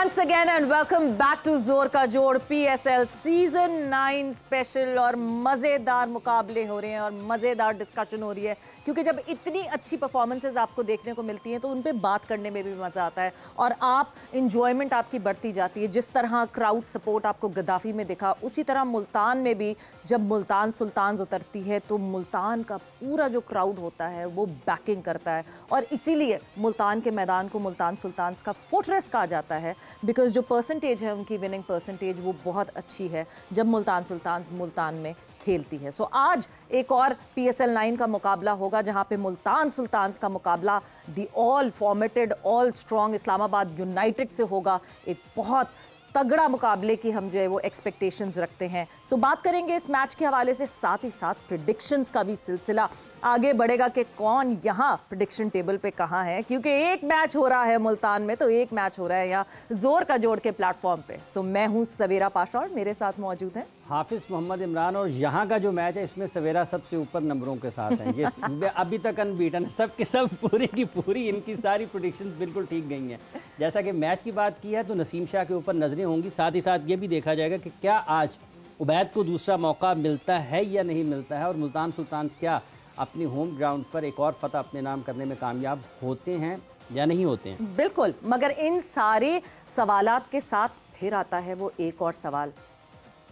Once again and welcome back to जोर का जोड़ PSL सीजन 9 स्पेशल। और मजेदार मुकाबले हो रहे हैं और मजेदार डिस्कशन हो रही है, क्योंकि जब इतनी अच्छी परफॉर्मेंसेज आपको देखने को मिलती हैं तो उन पे बात करने में भी मजा आता है और आप इंजॉयमेंट आपकी बढ़ती जाती है। जिस तरह क्राउड सपोर्ट आपको गद्दाफी में दिखा, उसी तरह मुल्तान में भी जब मुल्तान सुल्तान्स उतरती है तो मुल्तान का पूरा जो क्राउड होता है वो बैकिंग करता है। और इसीलिए मुल्तान के मैदान को मुल्तान सुल्तान्स का फोर्ट्रेस कहा जाता है, बिकॉज जो परसेंटेज है उनकी विनिंग परसेंटेज वो बहुत अच्छी है जब मुल्तान सुल्तान्स मुल्तान में खेलती है। सो आज एक और PSL 9 का मुकाबला होगा जहां पे मुल्तान सुल्तान्स का मुकाबला the all formatted all strong Islamabad United से होगा। एक बहुत तगड़ा मुकाबले की हम जो है वो एक्सपेक्टेशंस रखते हैं। सो बात करेंगे इस मैच के हवाले से, साथ ही साथ प्रेडिक्शंस का भी सिलसिला आगे बढ़ेगा कि कौन यहाँ प्रेडिक्शन टेबल पे कहाँ है, क्योंकि एक मैच हो रहा है मुल्तान में तो एक मैच हो रहा है यहाँ जोर का जोड़ के प्लेटफॉर्म पे। सो मैं हूँ सवेरा पाशा और मेरे साथ मौजूद हैं हाफिज मोहम्मद इमरान। और यहाँ का जो मैच है इसमें सवेरा सबसे ऊपर नंबरों के साथ है। ये अभी तक अनबीटन है, सब के सब पूरी की पूरी इनकी सारी प्रेडिक्शंस बिल्कुल ठीक गई हैं। जैसा कि मैच की बात की है तो नसीम शाह के ऊपर नजरें होंगी, साथ ही साथ ये भी देखा जाएगा कि क्या आज उबैद को दूसरा मौका मिलता है या नहीं मिलता है, और मुल्तान सुल्तान्स क्या अपनी होम ग्राउंड पर एक और फतह अपने नाम करने में कामयाब होते हैं या नहीं होते हैं। बिल्कुल, मगर इन सारे सवालात के साथ फिर आता है वो एक और सवाल,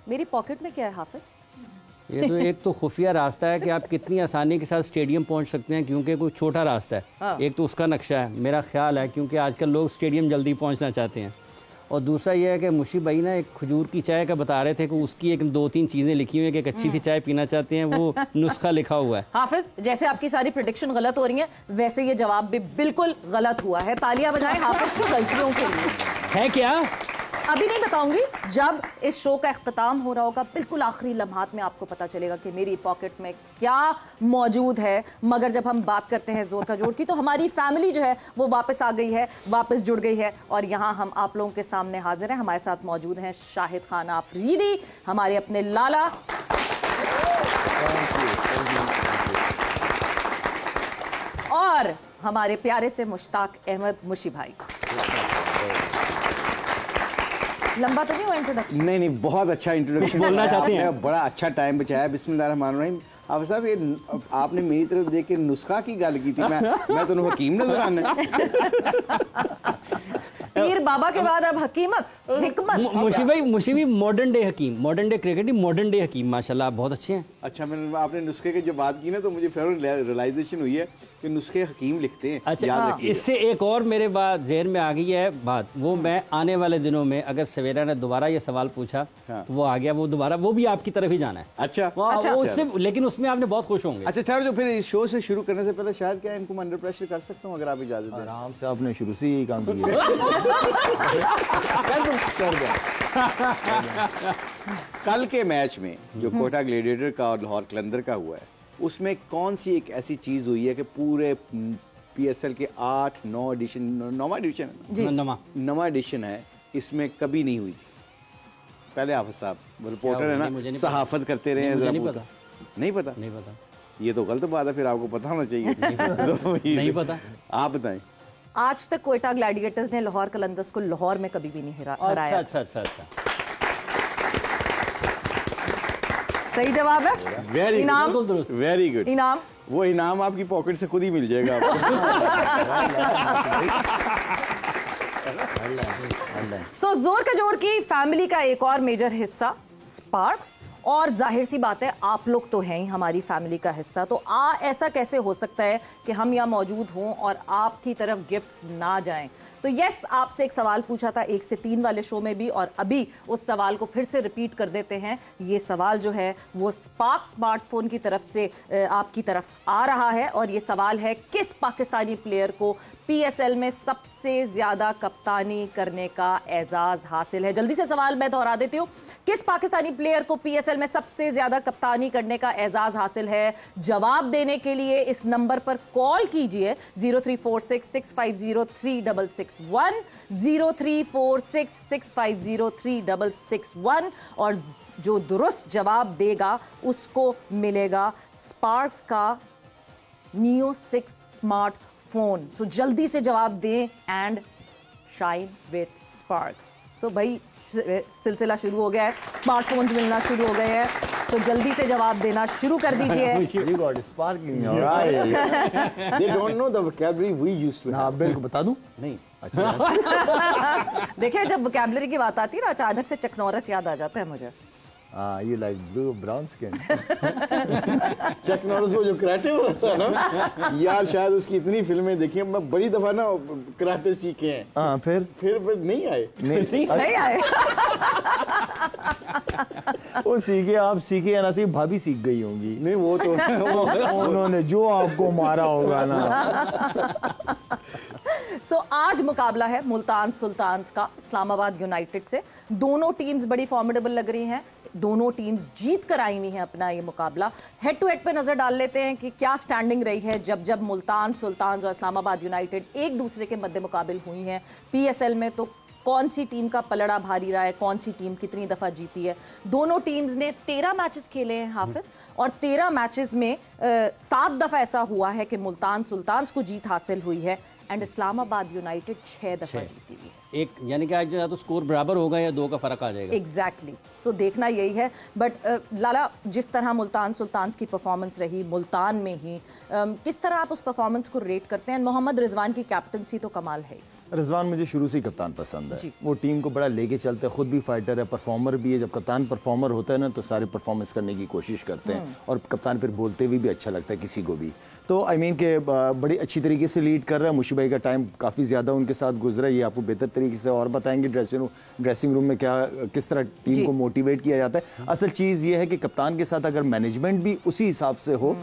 मेरी पॉकेट में क्या है हाफिज? ये तो एक तो खुफिया रास्ता है कि आप कितनी आसानी के साथ स्टेडियम पहुंच सकते हैं, क्योंकि कोई छोटा रास्ता है। हाँ। एक तो उसका नक्शा है, मेरा ख्याल है, क्योंकि आजकल लोग स्टेडियम जल्दी पहुंचना चाहते हैं। और दूसरा ये है कि मुशी भाई ना एक खजूर की चाय का बता रहे थे कि उसकी एक दो तीन चीज़ें लिखी हुई है कि एक अच्छी सी चाय पीना चाहते हैं, वो नुस्खा लिखा हुआ है। हाफिज, जैसे आपकी सारी प्रेडिक्शन गलत हो रही है वैसे ये जवाब भी बिल्कुल गलत हुआ है। तालियां बजाएं हाफिज की गलतियों के लिए। है क्या? अभी नहीं बताऊंगी, जब इस शो का इख्तिताम हो रहा होगा बिल्कुल आखिरी लम्हात में आपको पता चलेगा कि मेरी पॉकेट में क्या मौजूद है। मगर जब हम बात करते हैं जोर का जोड़ की तो हमारी फैमिली जो है वो वापस आ गई है, वापस जुड़ गई है और यहाँ हम आप लोगों के सामने हाजिर हैं। हमारे साथ मौजूद हैं शाहिद खान आफरीदी, हमारे अपने लाला, और हमारे प्यारे से मुश्ताक अहमद मुशी भाई। लंबा तो नहीं हुआ इंट्रोडक्शन? नहीं, बहुत अच्छा इंट्रोडक्शन बोलना चाहते हैं। बड़ा अच्छा टाइम बचाया। बिस्मिल्लाहिर्रहमानिर्रहीम। आप साहब, ये आपने मेरी तरफ देख के नुस्खा की गल की थी, मैं तो हकीम नजर आना। पीर बाबा के बाद अब हकीमत, हिकमत। मुशी भाई मॉडर्न डे हकीम, modern day cricket, modern day हकीम, माशाल्लाह बहुत अच्छे हैं। अच्छा, मैंने आपने नुस्खे की जब बात की ना तो मुझे फिर रियलाइजेशन हुई है कि नुस्खे हकीम लिखते हैं। अच्छा, इससे एक और मेरे बाद जेहन में आ गई है बात, वो मैं आने वाले दिनों में अगर सवेरा ने दोबारा ये सवाल पूछा तो वो आ गया, वो दोबारा वो भी आपकी तरफ ही जाना है। अच्छा, उससे, लेकिन उसमें आपने बहुत खुश होंगे। अच्छा ठहर, जो फिर इस शो से शुरू करने से पहले शायद क्या इनको अंडर प्रेशर कर सकता हूँ, अगर आप इजाजत दें? आराम से, आपने शुरू से यही काम किया। कल के मैच में जो कोटा ग्लेडिएटर का और लाहौर कलंदर का हुआ है, उसमें कौन सी एक ऐसी चीज हुई है कि पूरे PSL के 8-9 एडिशन, नवा एडिशन है, इसमें कभी नहीं हुई थी? पहले हाफिज साहब रिपोर्टर है ना, सहाफत करते रहे हैं। नहीं पता, नहीं पता, नहीं पता। ये तो गलत बात है, फिर आपको पता होना चाहिए। नहीं पता, आप बताएं। आज तक कोयटा ग्लैडिएटर्स ने लाहौर कलंदर्स को लाहौर में कभी भी नहीं हराया। अच्छा। सही जवाब है। Very good, very good. इनाम, वो इनाम आपकी पॉकेट से खुद ही मिल जाएगा आपको। सो जोर का जोड़ की फैमिली का एक और मेजर हिस्सा स्पार्क्स, और जाहिर सी बात है आप लोग तो हैं ही हमारी फैमिली का हिस्सा, तो ऐसा कैसे हो सकता है कि हम यहाँ मौजूद हों और आपकी तरफ गिफ्ट्स ना जाएं। तो यस, आपसे एक सवाल पूछा था 1 से 3 वाले शो में भी, और अभी उस सवाल को फिर से रिपीट कर देते हैं। ये सवाल जो है वो स्पार्क स्मार्टफोन की तरफ से आपकी तरफ आ रहा है, और ये सवाल है किस पाकिस्तानी प्लेयर को PSL में सबसे ज्यादा कप्तानी करने का एजाज हासिल है। जल्दी से सवाल मैं दोहरा देती हूँ, किस पाकिस्तानी प्लेयर को PSL में सबसे ज्यादा कप्तानी करने का एजाज हासिल है? जवाब देने के लिए इस नंबर पर कॉल कीजिए 0346650361, 0346650361, और जो दुरुस्त जवाब देगा उसको मिलेगा स्पार्क्स का Neo 6 स्मार्टफोन। सो जल्दी से जवाब दें एंड शाइन विद स्पार्क्स। सो भाई सिलसिला शुरू हो गया है, स्मार्टफोन्स मिलना शुरू हो गए हैं, तो जल्दी से जवाब देना शुरू कर दीजिए। You got sparking in your eyes. They don't know the vocabulary we used to have. हाँ बिल्कुल बता दूं? नहीं, अच्छा देखिए जब वोकैबुलरी की बात आती है ना, अचानक से चकनौरस याद आ जाता है मुझे। you like blue brown skin. Chak Norris वो जो कराटे होता है ना यार, शायद उसकी इतनी फिल्में देखी हैं, मैं बड़ी दफा ना कराटे सीखे हैं। हाँ फिर नहीं आए। नहीं आए। वो सीखे, आप सीखे या ना सीखे, भाभी सीख गई होंगी। नहीं वो तो उन्होंने जो आपको मारा होगा ना। सो आज मुकाबला है मुल्तान सुल्तान्स का इस्लामाबाद यूनाइटेड से। दोनों टीम्स बड़ी फॉर्मिडेबल लग रही हैं, दोनों टीम्स जीत कर आई हुई हैं अपना ये मुकाबला। हेड टू हेड पे नजर डाल लेते हैं कि क्या स्टैंडिंग रही है जब मुल्तान सुल्तान्स और इस्लामाबाद यूनाइटेड एक दूसरे के मद्दे मुकाबिल हुई हैं पीएसएल में। तो कौन सी टीम का पलड़ा भारी रहा है, कौन सी टीम कितनी दफा जीती है। दोनों टीम्स ने 13 मैचेस खेले हैं हाफिज, और 13 मैचेस में 7 दफा ऐसा हुआ है कि मुल्तान सुल्तान्स को जीत हासिल हुई है एंड इस्लामाबाद यूनाइटेड 6 दफा जीती हुई है। एक यानी कि आज जो तो स्कोर बराबर होगा या 2 का फर्क आ जाएगा। एग्जैक्टली सो देखना यही है। बट लाला, जिस तरह मुल्तान सुल्तान्स की परफॉर्मेंस रही मुल्तान में ही, किस तरह आप उस परफॉर्मेंस को रेट करते हैं? मोहम्मद रिजवान की कैप्टनसी तो कमाल है। रिजवान मुझे शुरू से ही कप्तान पसंद है, वो टीम को बड़ा लेके चलते हैं, खुद भी फाइटर है, परफॉर्मर भी है। जब कप्तान परफॉर्मर होता है ना तो सारे परफॉर्मेंस करने की कोशिश करते हैं, और कप्तान फिर बोलते हुए भी अच्छा लगता है किसी को भी। तो आई मीन के बड़ी अच्छी तरीके से लीड कर रहा है। मुशी भाई का टाइम काफ़ी ज़्यादा उनके साथ गुजरा है, ये आपको बेहतर तरीके से और बताएंगे ड्रेसिंग रूम में क्या किस तरह टीम को मोटिवेट किया जाता है। असल चीज़ ये है कि कप्तान के साथ अगर मैनेजमेंट भी उसी हिसाब से हो,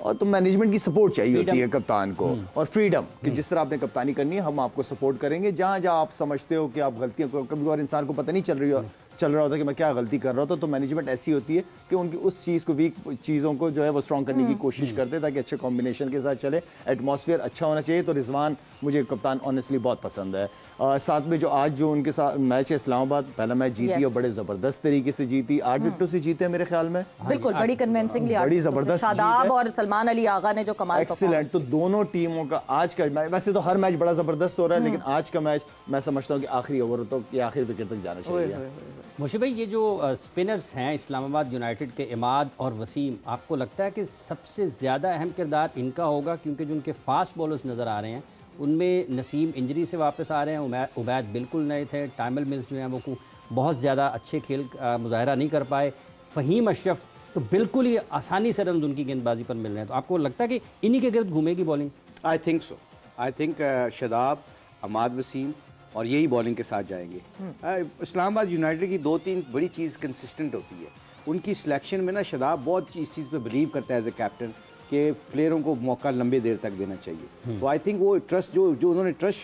और तो मैनेजमेंट की सपोर्ट चाहिए होती है कप्तान को, और फ्रीडम कि जिस तरह आपने कप्तानी करनी है हम आपको सपोर्ट करेंगे। जहाँ जहाँ आप समझते हो कि आप गलतियाँ, कभी और इंसान को पता नहीं चल रहा होता कि मैं क्या गलती कर रहा होता, तो मैनेजमेंट ऐसी होती है कि उनकी उस चीज़ को, वीक चीज़ों को जो है वो स्ट्रॉन्ग करने की कोशिश करते हैं ताकि अच्छे कॉम्बिनेशन के साथ चले, एटमॉस्फेयर अच्छा होना चाहिए। तो रिजवान मुझे कप्तान ऑनेस्टली बहुत पसंद है। साथ में जो आज जो उनके साथ मैच है, इस्लामाबाद पहला मैच जीती और बड़े ज़बरदस्त तरीके से जीती, 8 विकेटों से जीते हैं मेरे ख्याल में। बिल्कुल बड़ी कन्विंसिंगली, बड़ी ज़बरदस्त शादाब और सलमान अली आगा ने जो कमाल एक्सीलेंट। तो दोनों टीमों का आज का मैच, वैसे तो हर मैच बड़ा ज़बरदस्त हो रहा है, लेकिन आज का मैच मैं समझता हूँ कि आखिरी ओवर तो आखिरी विकेट तक जाना चाहिए। मुशी भाई, ये जो स्पिनर्स हैं इस्लामाबाद यूनाइटेड के, इमाद और वसीम, आपको लगता है कि सबसे ज़्यादा अहम किरदार इनका होगा? क्योंकि जो उनके फास्ट बॉलर्स नज़र आ रहे हैं उनमें नसीम इंजरी से वापस आ रहे हैं, उबैद बिल्कुल नए थे, टाइमल मिल्स जो हैं वो बहुत ज़्यादा अच्छे खेल मुजाहरा नहीं कर पाए, फ़हीम अशरफ तो बिल्कुल ही आसानी से रन उनकी गेंदबाजी पर मिल रहे हैं। तो आपको लगता है कि इन्हीं के गिर्द घूमेगी bowling? I think so. I think Shadab, Imad Wasim और यही बॉलिंग के साथ जाएंगे। इस्लामाबाद यूनाइटेड की 2-3 बड़ी चीज़ कंसिस्टेंट होती है उनकी सिलेक्शन में ना। शादाब बहुत इस चीज़ पे बिलीव करता है एज ए कैप्टन कि प्लेयरों को मौका लंबे देर तक देना चाहिए। तो आई थिंक वो ट्रस्ट जो उन्होंने ट्रस्ट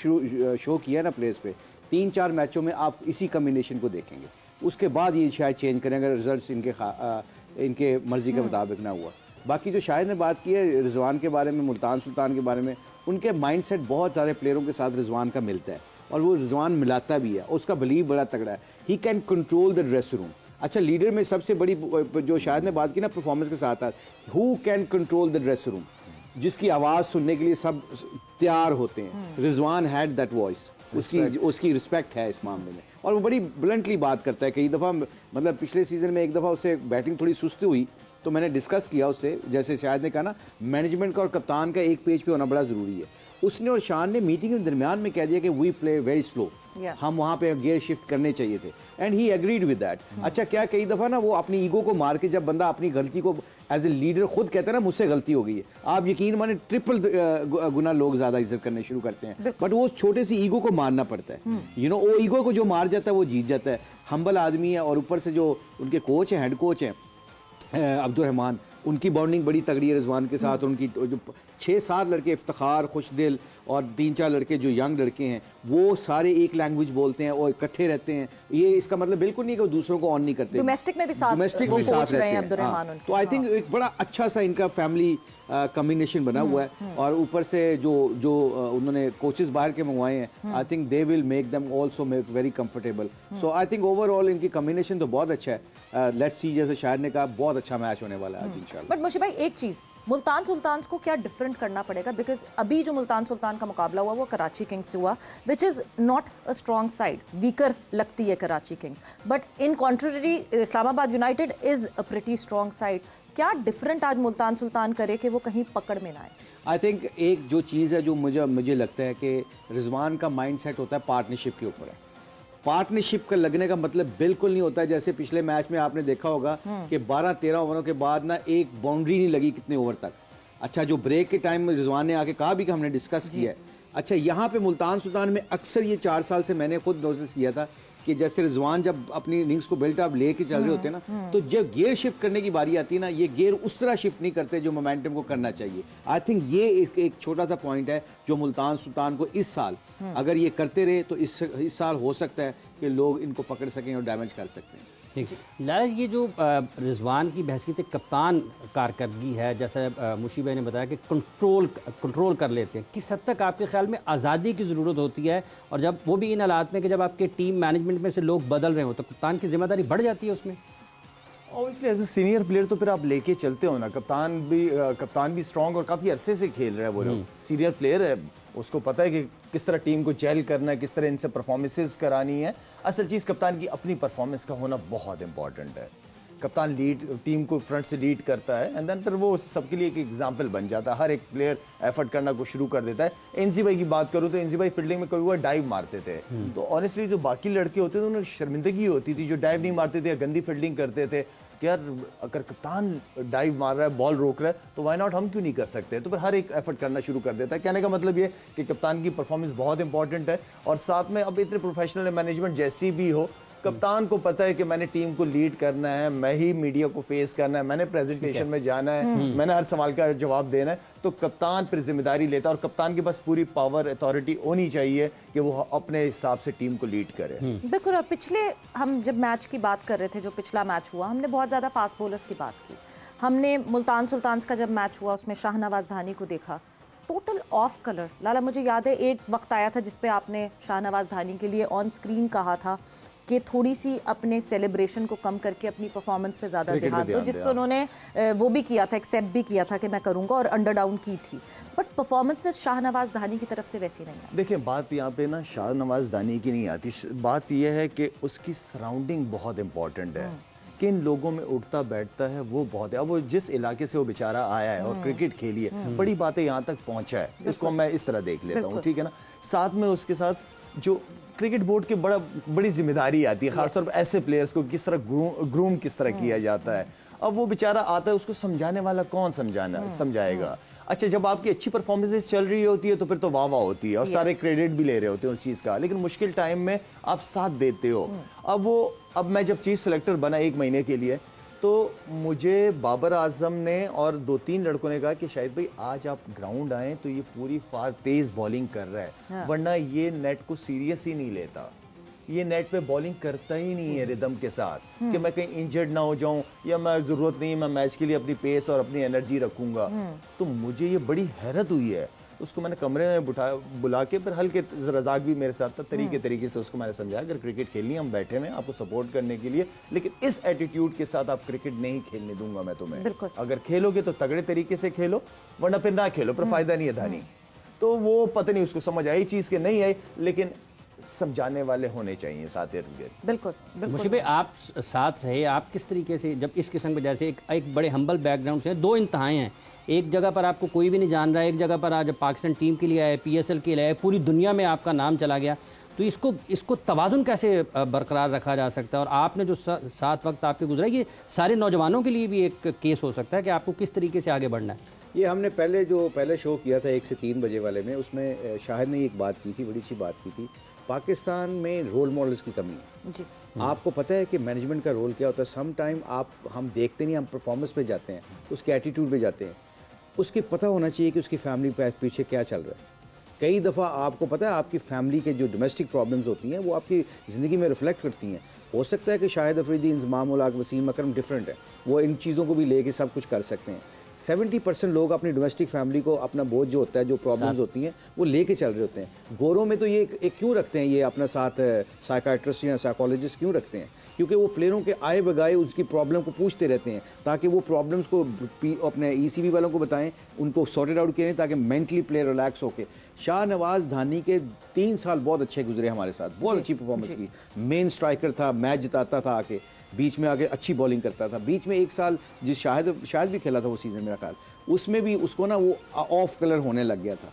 शो किया है ना प्लेयर्स पे, 3-4 मैचों में आप इसी कम्बिनेशन को देखेंगे। उसके बाद ये शायद चेंज करें अगर रिजल्ट्स इनके मर्जी के मुताबिक ना हुआ। बाकी जो शायद ने बात की है रिजवान के बारे में, मुल्तान सुल्तान के बारे में, उनके माइंडसेट बहुत सारे प्लेयरों के साथ रिजवान का मिलता है और वो रिजवान मिलाता भी है, उसका बिलीव बड़ा तगड़ा है। He can control the dressing room. अच्छा, लीडर में सबसे बड़ी जो शायद ने बात की ना परफॉर्मेंस के साथ, who can control the dressing room, जिसकी आवाज़ सुनने के लिए सब तैयार होते हैं। रिजवान हैड दैट वॉइस, उसकी रिस्पेक्ट है इस मामले में, और वो बड़ी ब्लंटली बात करता है। कई दफ़ा मतलब पिछले सीज़न में एक दफ़ा उससे बैटिंग थोड़ी सुस्त हुई तो मैंने डिस्कस किया उससे, जैसे शायद ने कहा ना मैनेजमेंट का और कप्तान का एक पेज पे होना बड़ा ज़रूरी है। उसने और शान ने मीटिंग के दरमियान में कह दिया कि वी प्ले वेरी स्लो, हम वहाँ पे गियर शिफ्ट करने चाहिए थे, and he agreed with that. अच्छा, क्या कई दफ़ा ना वो अपनी ईगो को मार के, जब बंदा अपनी गलती को एज ए लीडर खुद कहता है ना मुझसे गलती हो गई है, आप यकीन माने ट्रिपल गुना लोग ज़्यादा इज्जत करने शुरू करते हैं, बट वो छोटे सी ईगो को मारना पड़ता है। यू नो, वो ईगो को जो मार जाता है वो जीत जाता है। हम्बल आदमी है, और ऊपर से जो उनके कोच हैं, हेड कोच हैं अब्दुल रहमान, उनकी बॉन्डिंग बड़ी तगड़ी है रिजवान के साथ। उनकी जो 6-7 लड़के, इफ्तिखार, खुशदिल और 3-4 लड़के जो यंग लड़के हैं, वो सारे एक लैंग्वेज बोलते हैं और इकट्ठे रहते हैं। ये इसका मतलब बिल्कुल नहीं कि वो दूसरों को ऑन नहीं करते, डोमेस्टिक में भी साथ रहते हैं। तो आई थिंक एक बड़ा अच्छा सा इनका फैमिली कॉम्बिनेशन बना हुआ है, और ऊपर से जो उन्होंने कोचेस बाहर के मंगवाए हैं, I think they will make them also make very comfortable. So I think overall इनकी कॉम्बिनेशन तो बहुत अच्छा है। लेट्स सी, जैसे शायद ने कहा, बहुत अच्छा मैच होने वाला है आज इंशाल्लाह। बट मुशी भाई, एक चीज मुल्तान सुल्तान्स को क्या डिफरेंट करना पड़ेगा? बिकॉज अभी जो मुल्तान सुल्तान का मुकाबला हुआ वो कराची किंग्स से हुआ, which is not a strong side, weaker लगती है Karachi Kings, but in contrary Islamabad United is a pretty strong side. क्या डिफरेंट आज मुल्तान सुल्तान करे कि वो कहीं पकड़ में ना आए? आई थिंक एक जो चीज़ है जो मुझे लगता है कि रिजवान का माइंड सेट होता है पार्टनरशिप के ऊपर है। पार्टनरशिप का लगने का मतलब बिल्कुल नहीं होता है जैसे पिछले मैच में आपने देखा होगा कि 12-13 ओवरों के बाद ना एक बाउंड्री नहीं लगी कितने ओवर तक। अच्छा, जो ब्रेक के टाइम में रिजवान ने आके कहा भी कि हमने डिस्कस किया है। अच्छा, यहाँ पे मुल्तान सुल्तान में अक्सर ये 4 साल से मैंने खुद नोटिस किया था कि जैसे रिजवान जब अपनी इनिंग्स को बिल्ट अप लेके चल रहे होते हैं ना, तो जब गियर शिफ्ट करने की बारी आती है ना, ये गियर उस तरह शिफ्ट नहीं करते जो मोमेंटम को करना चाहिए। आई थिंक ये एक छोटा सा पॉइंट है जो मुल्तान सुल्तान को इस साल अगर ये करते रहे तो इस साल हो सकता है कि लोग इनको पकड़ सकें और डैमेज कर सकते हैं। ठीक, लाला ये जो रिजवान की बहसीत कप्तान कारकर्दगी है, जैसा मुशी भाई ने बताया कि कंट्रोल कर लेते हैं, किस हद तक आपके ख्याल में आज़ादी की ज़रूरत होती है? और जब वो भी इन हालात में कि जब आपके टीम मैनेजमेंट में से लोग बदल रहे हो तो कप्तान की जिम्मेदारी बढ़ जाती है उसमें? Obviously as a senior player तो फिर आप लेके चलते हो ना। कप्तान भी स्ट्रांग और काफ़ी अरसे से खेल रहा है, वो लोग सीनियर प्लेयर है, उसको पता है कि किस तरह टीम को जेल करना है, किस तरह इनसे परफॉर्मेंसेस करानी है। असल चीज़ कप्तान की अपनी परफॉर्मेंस का होना बहुत इंपॉर्टेंट है। कप्तान टीम को फ्रंट से लीड करता है एंड देन फिर वो सबके लिए एक एग्जाम्पल बन जाता है। हर एक प्लेयर एफर्ट करना को शुरू कर देता है। एनजी भाई की बात करूँ तो एनजी भाई फील्डिंग में कभी वो डाइव मारते थे, तो ऑनेस्टली जो बाकी लड़के होते थे उन्हें शर्मिंदगी होती थी जो डाइव नहीं मारते थे, गंदी फील्डिंग करते थे कि यार अगर कप्तान डाइव मार रहा है, बॉल रोक रहा है, तो वाई नॉट हम क्यों नहीं कर सकते? तो फिर हर एक एफर्ट करना शुरू कर देता है। कहने का मतलब ये कि कप्तान की परफॉर्मेंस बहुत इंपॉर्टेंट है। और साथ में अब इतने प्रोफेशनल मैनेजमेंट जैसी भी हो, कप्तान को पता है कि मैंने टीम को लीड करना है, मैं ही मीडिया को फेस करना है, मैंने प्रेजेंटेशन में जाना है, मैंने हर सवाल का जवाब देना है, तो कप्तान फिर जिम्मेदारी लेता है। और कप्तान के पास पूरी पावर अथॉरिटी होनी चाहिए कि वो अपने हिसाब से टीम को लीड करे। बिल्कुल। पिछले हम जब मैच की बात कर रहे थे, जो पिछला मैच हुआ, हमने बहुत ज़्यादा फास्ट बॉलर्स की बात की। हमने मुल्तान सुल्तान्स का जब मैच हुआ उसमें शाहनवाज धानी को देखा, टोटल ऑफ कलर। लाला, मुझे याद है एक वक्त आया था जिसपे आपने शाहनवाज धानी के लिए ऑन स्क्रीन कहा था कि थोड़ी सी अपने सेलिब्रेशन को कम करके अपनी परफॉर्मेंस पे ज़्यादा ध्यान दो, जिस पर उन्होंने वो भी किया था, एक्सेप्ट भी किया था कि मैं करूंगा, और अंडर डाउन की थी। बट परफॉर्मेंसेस शाहनवाज धानी की तरफ से वैसी नहीं है। देखिए, बात यहाँ पे ना शाहनवाज धानी की नहीं आती, बात यह है कि उसकी सराउंडिंग बहुत इंपॉर्टेंट है, किन लोगों में उठता बैठता है वो बहुत है। अब वो जिस इलाके से वो बेचारा आया है और क्रिकेट खेली है, बड़ी बातें यहाँ तक पहुँचा है, इसको मैं इस तरह देख लेता हूँ, ठीक है ना। साथ में उसके साथ जो क्रिकेट बोर्ड की बड़ी जिम्मेदारी आती है, खासतौर पर ऐसे प्लेयर्स को किस तरह ग्रूम किस तरह किया जाता है। अब वो बेचारा आता है, उसको समझाने वाला कौन समझाएगा? अच्छा, जब आपकी अच्छी परफॉर्मेंसेस चल रही होती है तो फिर तो वाह वाह होती है और सारे क्रेडिट भी ले रहे होते हैं उस चीज़ का, लेकिन मुश्किल टाइम में आप साथ देते हो। अब मैं जब चीफ सेलेक्टर बना 1 महीने के लिए, तो मुझे बाबर आजम ने और 2-3 लड़कों ने कहा कि शाहिद भाई आज आप ग्राउंड आए तो ये पूरी तेज बॉलिंग कर रहा है, वरना ये नेट को सीरियस ही नहीं लेता, ये नेट पे बॉलिंग करता ही नहीं है रिदम के साथ कि मैं कहीं इंजर्ड ना हो जाऊं या मैं ज़रूरत नहीं, मैं मैच के लिए अपनी पेस और अपनी एनर्जी रखूंगा। तो मुझे ये बड़ी हैरत हुई है। उसको मैंने कमरे में बुला के, फिर हल्के रजाक भी मेरे साथ था, तरीके से उसको मैंने समझाया अगर क्रिकेट खेलनी है हम बैठे हैं आपको सपोर्ट करने के लिए, लेकिन इस एटीट्यूड के साथ आप क्रिकेट नहीं खेलने दूंगा मैं तुम्हें। अगर खेलोगे तो तगड़े तरीके से खेलो, वरना फिर ना खेलो, पर फायदा नहीं है धानी। तो वो पता नहीं उसको समझ आई चीज़ के नहीं आई, लेकिन समझाने वाले होने चाहिए साथ। बिल्कुल। मुशी भाई, आप साथ रहे, आप किस तरीके से जब इस किस्म के, जैसे एक बड़े हम्बल बैकग्राउंड से 2 इंतहाएं हैं, एक जगह पर आपको कोई भी नहीं जान रहा है, एक जगह पर आज पाकिस्तान टीम के लिए आए, PSL के लिए आए, पूरी दुनिया में आपका नाम चला गया, तो इसको तवाज़ुन कैसे बरकरार रखा जा सकता है? और आपने जो साथ वक्त आपके गुजरा, ये सारे नौजवानों के लिए भी एक केस हो सकता है कि आपको किस तरीके से आगे बढ़ना है। ये हमने पहले शो किया था 1 से 3 बजे वाले में, उसमें शाहिद ने एक बात की थी, बड़ी अच्छी बात की थी। पाकिस्तान में रोल मॉडल्स की कमी है जी। आपको पता है कि मैनेजमेंट का रोल क्या होता है? सम टाइम हम देखते नहीं, हम परफॉर्मेंस पे जाते हैं, उसके एटीट्यूड पे जाते हैं। उसके पता होना चाहिए कि उसकी फैमिली पे पीछे क्या चल रहा है। कई दफ़ा आपको पता है आपकी फैमिली के जो डोमेस्टिक प्रॉब्लम्स होती हैं वो आपकी ज़िंदगी में रिफ्लेक्ट करती हैं। हो सकता है कि शाहिद अफरीदी, इंज़माम उल हक, वसीम अकरम डिफरेंट है, वो इन चीज़ों को भी लेके सब कुछ कर सकते हैं, 70% लोग अपनी डोमेस्टिक फैमिली को अपना बोझ जो होता है, जो प्रॉब्लम्स होती हैं वो लेके चल रहे होते हैं। गोरों में तो ये एक क्यों रखते हैं, ये अपना साथ साइकाट्रिस्ट या साइकोलॉजिस्ट क्यों रखते हैं? क्योंकि वो प्लेयरों के आए बगाए उसकी प्रॉब्लम को पूछते रहते हैं, ताकि वो प्रॉब्लम्स को अपने ECB वालों को बताएं, उनको सॉर्टेड आउट करें, ताकि मेंटली प्लेयर रिलैक्स होके। शाहनवाज धानी के 3 साल बहुत अच्छे गुजरे हमारे साथ, बहुत अच्छी परफॉर्मेंस की। मेन स्ट्राइकर था, मैच जिताता था, आके बीच में आके अच्छी बॉलिंग करता था। बीच में एक साल जिस शायद भी खेला था वो सीज़न मेरा ख्याल, उसमें भी उसको ना वो ऑफ कलर होने लग गया था।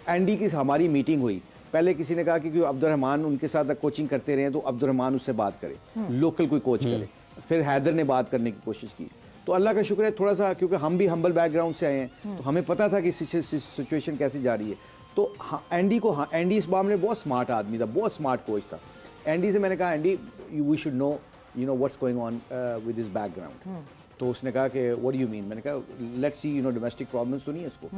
एंडी की हमारी मीटिंग हुई, पहले किसी ने कहा कि अब्दुलरहमान उनके साथ कोचिंग करते रहे तो अब्दुलरहमान उससे बात करे, लोकल कोई कोच करे। फिर हैदर ने बात करने की कोशिश की, तो अल्लाह का शुक्र है थोड़ा सा, क्योंकि हम भी हम्बल बैकग्राउंड से आए हैं, तो हमें पता था कि सिचुएशन कैसी जा रही है। तो एंडी इस मामले में बहुत स्मार्ट आदमी था, बहुत स्मार्ट कोच था। एंडी से मैंने कहा, Andy we should know what's going on with his background. तो उसने कहा कि व्हाट डू यू मीन? मैंने कहा लेट्स सी डोमेस्टिक प्रॉब्लम्स तो नहीं है इसको।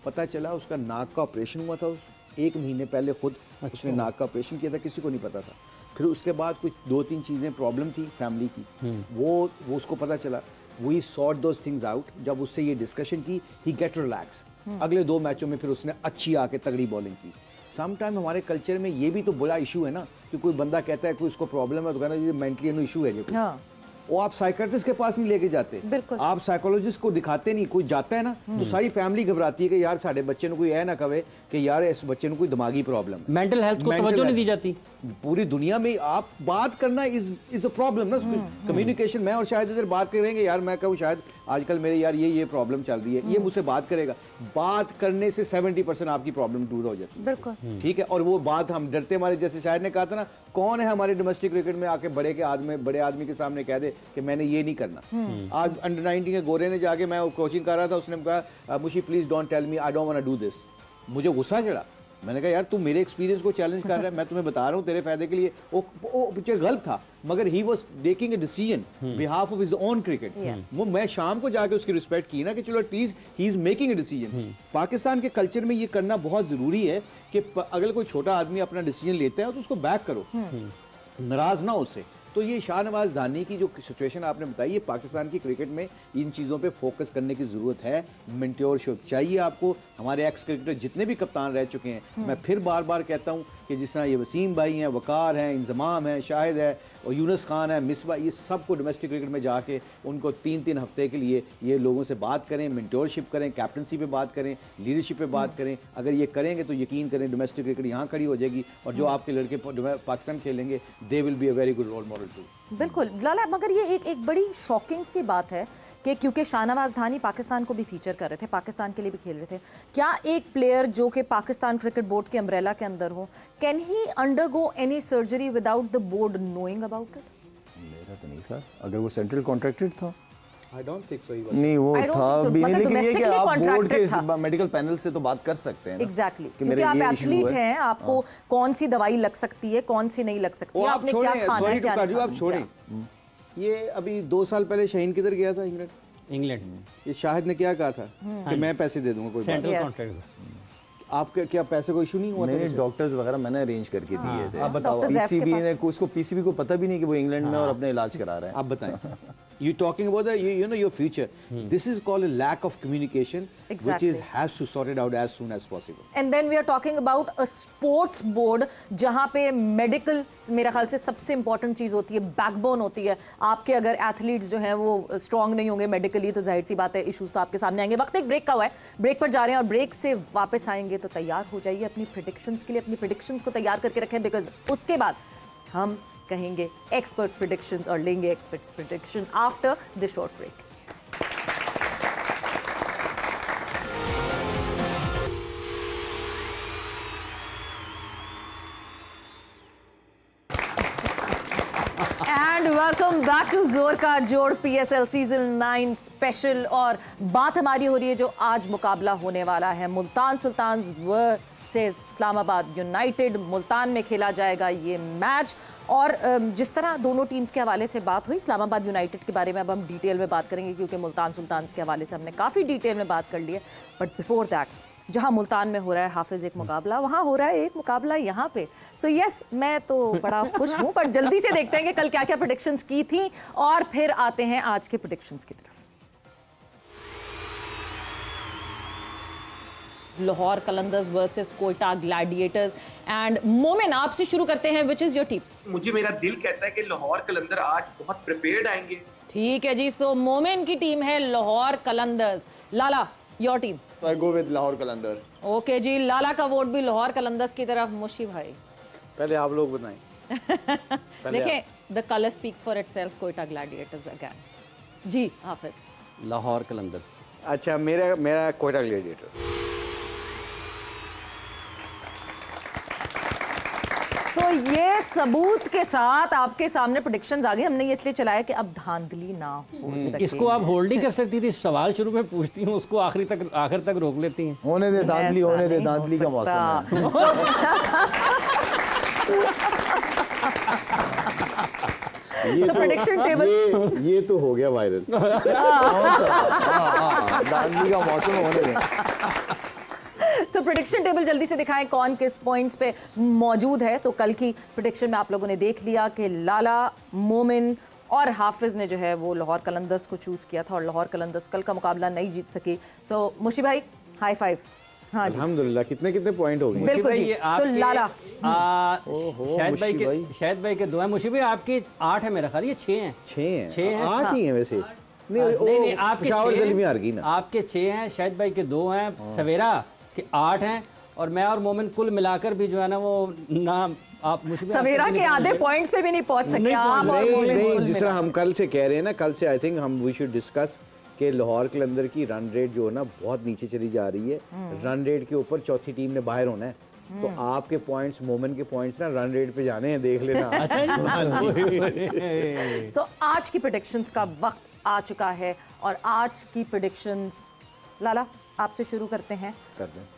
पता चला उसका नाक का ऑपरेशन हुआ था 1 महीने पहले, खुद उसने नाक का ऑपरेशन किया था, किसी को नहीं पता था। फिर उसके बाद कुछ 2-3 चीज़ें प्रॉब्लम थी फैमिली की, वो उसको पता चला। We sort those things out. जब उससे ये डिस्कशन की, ही गेट रिलैक्स। अगले 2 मैचों में फिर उसने अच्छी आके तगड़ी बॉलिंग की। सम टाइम हमारे कल्चर में ये भी तो बड़ा इशू है ना, कि कोई बंदा कहता है कोई उसको प्रॉब्लम है तो कहना ये मेंटली इशू है, जो वो आप साइकियाट्रिस्ट के पास नहीं लेके जाते, आप साइकोलॉजिस्ट को दिखाते नहीं। कोई जाता है ना तो सारी फैमिली घबराती है कि यार साढ़े बच्चे को कोई ना कहे कि यार इस बच्चे को कोई दिमागी प्रॉब्लम है। मेंटल हेल्थ को तवज्जो नहीं दी जाती। पूरी दुनिया में आप बात करना इज अ प्रॉब्लम ना, कम्युनिकेशन। मैं और शायद इधर बात करेंगे, यार मैं कहूँ शायद आजकल मेरे यार ये प्रॉब्लम चल रही है, ये मुझसे बात करेगा। बात करने से 70% आपकी प्रॉब्लम दूर हो जाती है। बिल्कुल ठीक है। और वो बात हम डरते हमारे, जैसे शायद ने कहा था ना, कौन है हमारे डोमेस्टिक क्रिकेट में आके बड़े आदमी के सामने कह दे कि मैंने ये नहीं करना। आज अंडर 19 के गोरे ने जाके, मैं कोचिंग कर रहा था, उसने कहा Mushi please don't tell me, I don't want to do this. मुझे गुस्सा चढ़ा। मैंने कहा यार तू मेरे एक्सपीरियंस को चैलेंज कर रहा है, मैं तुम्हें बता रहा हूँ तेरे फायदे के लिए। वो पिक्चर गलत था, मगर he was taking a decision behalf of his own cricket. वो मैं शाम को जाके उसकी रिस्पेक्ट की ना, कि चलो at least he is making a decision. Pakistan के कल्चर में ये करना बहुत जरूरी है कि अगर कोई छोटा आदमी अपना डिसीजन लेता है तो उसको बैक करो, नाराज ना उससे। तो ये शाहनवाज धानी की जो सिचुएशन आपने बताई है, पाकिस्तान की क्रिकेट में इन चीज़ों पे फोकस करने की ज़रूरत है। मेंटोरशिप चाहिए आपको। हमारे एक्स क्रिकेटर जितने भी कप्तान रह चुके हैं, मैं फिर बार बार कहता हूँ कि जिस तरह ये वसीम भाई हैं, वकार हैं, इंजमाम है, शाहिद है और यूनुस खान है, मिसबा, ये सबको डोमेस्टिक क्रिकेट में जाके उनको 3-3 हफ्ते के लिए ये लोगों से बात करें, मेंटोरशिप करें, कैप्टनसी पे बात करें, लीडरशिप पे बात करें। अगर ये करेंगे तो यकीन करें डोमेस्टिक क्रिकेट यहाँ खड़ी हो जाएगी, और जो आपके लड़के पाकिस्तान खेलेंगे they will be a very good role model too. बिल्कुल लाला, मगर ये एक बड़ी शॉकिंग सी बात है कि क्योंकि शाहनवाज धानी पाकिस्तान को भी फीचर कर रहे थे, पाकिस्तान के लिए भी खेल रहे थे, क्या एक प्लेयर जो कि पाकिस्तान क्रिकेट बोर्ड के अम्ब्रेला के अंदर हो, can he undergo any surgery without the board knowing about it? मेरा तो नहीं था, अगर वो सेंट्रल कॉन्ट्रैक्टेड था। I don't think so, नहीं वो था भी, मतलब लेकिन ये कि आप बोर्ड के था। मेडिकल पैनल से तो बात कर सकते हैं ना। एग्जैक्टली, क्योंकि आप एथलीट हैं, आपको कौन सी दवाई लग सकती है, कौन सी नहीं लग सकती है, आपने क्या खाना है, क्या नहीं। आप छोड़ें, ये अभी 2 साल पहले शाहीन किधर गया था? इंग्लैंड में। ये शाहिद ने क्या कहा था कि मैं पैसे दे दूंगा, कोई सेंट्रल कॉन्ट्रैक्ट। आपका क्या पैसे को इशू नहीं हुआ? नहीं, डॉक्टर्स वगैरह मैंने अरेंज करके दिए थे। आप बताओ। पीसीबी ने, उसको पीसीबी को पता भी नहीं कि वो इंग्लैंड में और अपने इलाज करा रहे हैं। आप बताएं। You talking about your future. This is called a lack of communication, which has to sort it out as soon as possible. And then we are talking about a sports board जहाँ पे medical मेरा ख्याल से सबसे important चीज़ होती है, backbone होती है। आपके अगर एथलीट्स जो हैं वो स्ट्रांग नहीं होंगे मेडिकली तो जाहिर सी बात है इश्यूज तो आपके सामने आएंगे। वक्त एक ब्रेक का हुआ है, ब्रेक पर जा रहे हैं और ब्रेक से वापस आएंगे तो तैयार हो जाइए अपनी प्रेडिक्शंस के लिए, अपनी प्रेडिक्शंस को तैयार करके रखें, बिकॉज उसके बाद हम कहेंगे एक्सपर्ट प्रेडिक्शंस और लेंगे experts prediction after the short break. And welcome back to जोर का जोड़ PSL सीजन 9 स्पेशल। और बात हमारी हो रही है जो आज मुकाबला होने वाला है, मुल्तान सुल्तान्स वर्सेस इस्लामाबाद यूनाइटेड। मुल्तान में खेला जाएगा ये मैच। और जिस तरह दोनों टीम्स के हवाले से बात हुई, इस्लामाबाद यूनाइटेड के बारे में अब हम डिटेल में बात करेंगे क्योंकि मुल्तान सुल्तान्स के हवाले से हमने काफ़ी डिटेल में बात कर ली है। बट बिफोर दैट, जहां मुल्तान में हो रहा है हाफिज एक मुकाबला, वहां हो रहा है एक मुकाबला यहाँ पे। सो यस, मैं तो बड़ा खुश हूँ, पर जल्दी से देखते हैं कि कल क्या क्या प्रेडिक्शंस की थी और फिर आते हैं आज के प्रेडिक्शंस की तरफ। Lahore Qalandars versus Quetta Gladiators. And मोमिन, आपसे शुरू करते हैं, विच इज योर टीम? मुझे मेरा दिल कहता है कि लाहौर कलंदर आज बहुत प्रिपेयर्ड आएंगे। ठीक है जी, सो मोमिन की टीम है Lahore Qalandars. Lala, your team? I go with Lahore Qalandar. Okay जी, लाला का वोट भी लाहौर कलंदर्स की तरफ। मुशी भाई? पहले आप लोग बताएं। देखें, the colour speaks for itself, Quetta Gladiators again. जी हाफिज? लाहौर कलंदर्स। अच्छा, मेरा कोयटा ग्लैडिएटर। तो ये सबूत के साथ आपके सामने प्रेडिक्शंस आ गई। हमने ये इसलिए चलाया कि अब धांधली ना हो सके। इसको आप होल्ड नहीं कर सकती थी, सवाल शुरू में पूछती हूँ, उसको आखिर तक रोक लेती हैं। होने दे धांधली, होने दे, धांधली का मौसम है। ये तो प्रेडिक्शन टेबल, ये तो हो गया वायरल। धांधली का मौसम होने दे। सो प्रेडिक्शन टेबल जल्दी से दिखाएं कौन किस पॉइंट्स पे मौजूद है। तो कल की प्रेडिक्शन में आप लोगों ने देख लिया कि लाला, मोमिन और हाफिज ने जो है वो लाहौर कलंदर्स को चूज किया था और लाहौर कलंदर्स कल का मुकाबला नहीं जीत सकी। सो मुशी भाई, हाई फाइव। हाँ जी, अल्हम्दुलिल्लाह। कितने पॉइंट हो गए? बिल्कुल जी। सो लाला, शायद भाई के 2 हैं। मुशी भाई आपके 8 है मेरा ख्याल, ये 6 हैं। 6 हैं, 8 हाँ। ही हैं वैसे। नहीं, आपके पेशावर 6 दिल्ली में हार गई ना। आपके 6 हैं, शायद भाई के 2 हैं, सवेरा के 8 हैं, और मैं और मोमिन कुल मिलाकर भी जो है ना वो नाम आप सवेरा के आधे पॉइंट्स पे भी नहीं पहुंच सके आप। नहीं, जिस तरह हम कल से कह रहे हैं ना, कल से आई थिंक हम वी शुड डिस्कस कि लाहौर कलंदर की रन रेट जो है ना बहुत नीचे चली जा रही है। रन रेट के ऊपर चौथी टीम ने बाहर होना है। तो आपके पॉइंट्स, मोमिन के पॉइंट्स ना रन रेट पे जाने हैं, देख लेना। सो आज की प्रेडिक्शंस का वक्त आ चुका है और आज की प्रेडिक्शंस, लाला आपसे शुरू करते हैं।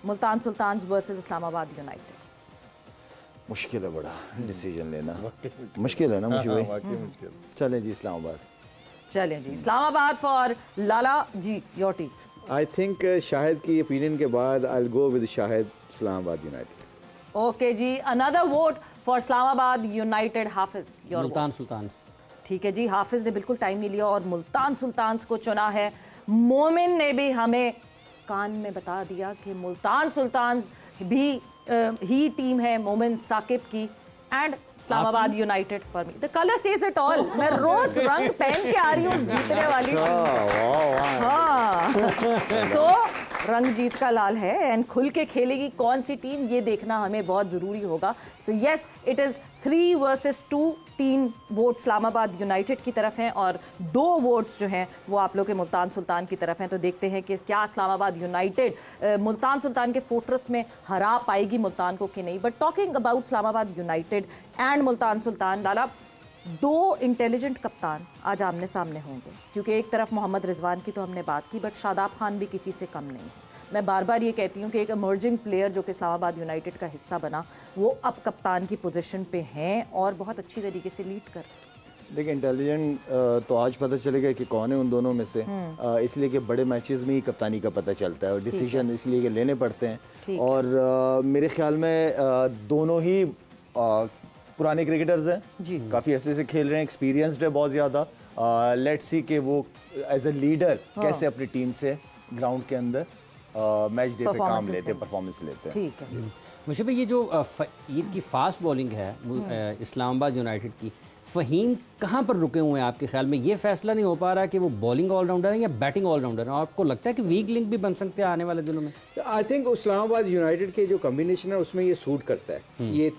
Multan Sultans versus Islamabad United. मुश्किल है बड़ा डिसीजन लेना, मुश्किल है ना मुझे भाई। चले जी इस्लामाबाद। चलें जी, Islamabad for Lala ji. Your team? I think Shahid की ओपिनियन के बाद I will go with Shahid, Islamabad United. Okay जी, another vote for Islamabad United. Hafiz? Multan Sultans. ठीक है जी, हाफिज ने बिल्कुल टाइम नहीं लिया और मुल्तान सुल्तान्स को चुना है। मोमिन ने भी हमें कान में बता दिया कि मुल्तान सुल्तान्स भी ही टीम है मोमिन साकिब की। And Islamabad United for me. The colour says it all. मैं रोज रंग पहन के आ रही हूँ जीतने वाली। हाँ, सो रंग जीत का लाल है एंड खुल के खेलेगी कौन सी टीम, ये देखना हमें बहुत जरूरी होगा। So yes, it is 3 versus 2। 3 vote Islamabad United की तरफ हैं और 2 वोट्स जो हैं वो आप लोग के मुल्तान सुल्तान की तरफ हैं। तो देखते हैं कि क्या इस्लामाबाद यूनाइटेड मुल्तान सुल्तान के फोर्ट्रेस में हरा पाएगी मुल्तान को कि नहीं। But talking about Islamabad United and Multan Sultan, Lala, 2 intelligent कप्तान आज आमने सामने होंगे, क्योंकि एक तरफ मोहम्मद रिजवान की तो हमने बात की, बट शादाब खान भी किसी से कम नहीं। मैं बार बार ये कहती हूँ कि एक इमर्जिंग प्लेयर जो कि इस्लामाबाद यूनाइटेड का हिस्सा बना, वो अब कप्तान की पोजीशन पे हैं और बहुत अच्छी तरीके से लीड कर रहे हैं। देखिए, इंटेलिजेंट तो आज पता चलेगा कि कौन है उन दोनों में से, इसलिए कि बड़े मैचेस में ही कप्तानी का पता चलता है और डिसीजन इसलिए कि लेने पड़ते हैं। और मेरे ख्याल में दोनों ही पुराने क्रिकेटर्स हैं, काफ़ी अरसे से खेल रहे हैं, एक्सपीरियंसड है बहुत ज़्यादा। लेट्स सी कि वो एज ए लीडर कैसे अपनी टीम से ग्राउंड के अंदर मैच डे पे काम लेते, परफॉर्मेंस लेते हैं। ठीक है मुझे भाई, ये जो इनकी फास्ट बॉलिंग है इस्लामाबाद यूनाइटेड की, फ़हीम कहाँ पर रुके हुए हैं आपके ख्याल में? ये फैसला नहीं हो पा रहा कि वो बॉलिंग ऑलराउंडर है या बैटिंग ऑलराउंडर है? आपको लगता है कि वीक लिंक भी बन सकते हैं आने वाले दिनों में? आई थिंक इस्लामाबाद यूनाइटेड के जो कॉम्बिनेशन है उसमें ये सूट करता है। ये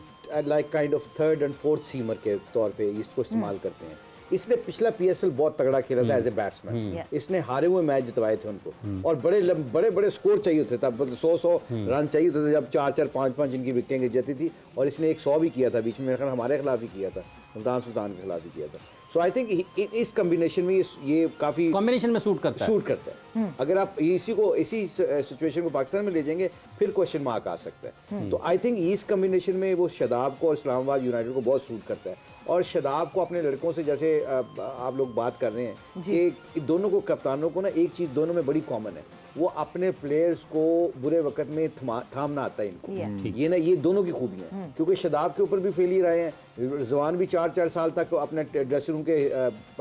like kind of 3rd and 4th seamer के तौर पे इसको इस्तेमाल करते हैं। इसने पिछला PSL बहुत तगड़ा खेला था एज ए बैट्समैन। इसने हारे हुए मैच जितवाए थे उनको और बड़े स्कोर चाहिए होते थे, तब 100 रन चाहिए होते थे जब 4-4 5-5 इनकी विकेटें गिर जाती थी। और इसने एक 100 भी किया था बीच में, हमारे खिलाफ ही किया था, मुल्तान सुल्तान के खिलाफ ही किया था। सो आई थिंक इस कॉम्बिनेशन में ये काफी कॉम्बिनेशन में सूट करता है। अगर आप इसी सिचुएशन को पाकिस्तान में ले जाएंगे फिर क्वेश्चन मार्क आ सकता है। तो आई थिंक इस कॉम्बिनेशन में वो शादाब को और इस्लामाबाद यूनाइटेड को बहुत सूट करता है। और शादाब को अपने लड़कों से, जैसे आप लोग बात कर रहे हैं कि दोनों को, कप्तानों को ना एक चीज़ दोनों में बड़ी कॉमन है, वो अपने प्लेयर्स को बुरे वक्त में थामना आता है इनको। ये दोनों की खूबियाँ हैं, क्योंकि शादाब के ऊपर भी फेलियर आए हैं, रिजवान भी 4-4 साल तक अपने ड्रेसिंग रूम के